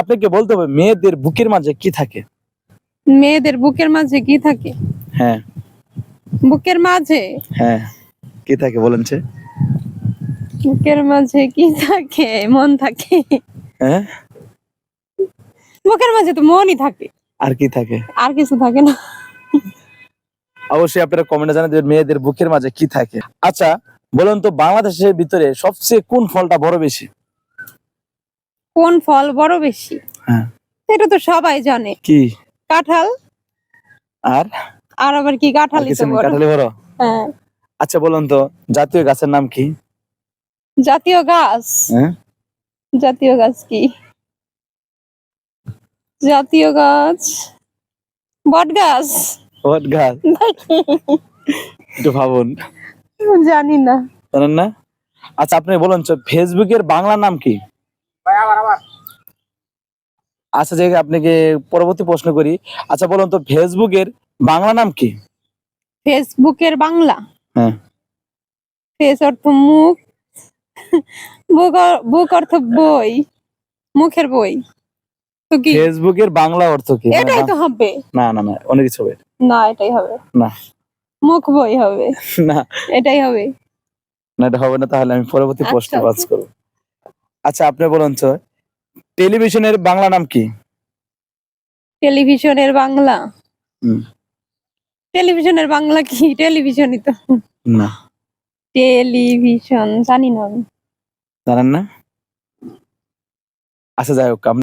আপনাকে বলতে হবে মেয়েদের বুকের মাঝে কি থাকে? মেয়েদের বুকের মাঝে কি থাকে? হ্যাঁ বুকের মাঝে হ্যাঁ, কি থাকে বলেন সে? বুকের মাঝে কি থাকে? মন থাকে। হ্যাঁ, বুকের মাঝে তো মনই থাকে, আর কি থাকে? আর কিছু থাকে না। অবশ্যই আপনারা কমেন্টে জানান যে মেয়েদের বুকের মাঝে কি থাকে। আচ্ছা বলুন তো, বাংলাদেশের ভিতরে সবচেয়ে কোন ফলটা বড় বেশি? কোন ফল বড় বেশি? হ্যাঁ, এটা তো সবাই জানে, কি? কাঁঠাল। আর আর আবার কি, আর কাঁঠালই কিছু তো নেই, বড়। কাঁঠালি বড়? হ্যাঁ। আচ্ছা বলুন তো, জাতীয় গাছের নাম কি? জাতীয় গাছ? হ্যাঁ, জাতীয় গাছ কি? জাতীয় গাছ বট গাছ। বট গাছ? একটু ভাবুন। জানি না। জানেন না? আচ্ছা আপনি বলুন তো, ফেসবুকের বাংলা নাম কি? আচ্ছা যে আপনাকে পরবর্তী প্রশ্ন করি। আচ্ছা বলুন তো, ফেসবুকের বাংলা নাম কি? ফেসবুকের বাংলা? হ্যাঁ, ফেস অর্থ মুখ, বুক অর্থ বই, মুখের বই। তো কি? ফেসবুকের বাংলা অর্থ কি? মানে এটাই তো হবে। না না না, অনেক কিছু হবে। না, এটাই হবে। না মুখ বই হবে। না এটাই হবে। না, এটা হবে না। তাহলে আমি পরবর্তী প্রশ্ন আচ্ছা, পাস করব। আচ্ছা আপনি বলুন তো, টেলিভিশনের বাংলা নাম কি? টেলিভিশনের বাংলা? হুম, টেলিভিশনের বাংলা কি? টেলিভিশনই তো। না, টেলিভিশন জানি না আমি। জানেন না? আচ্ছা যাই হোক,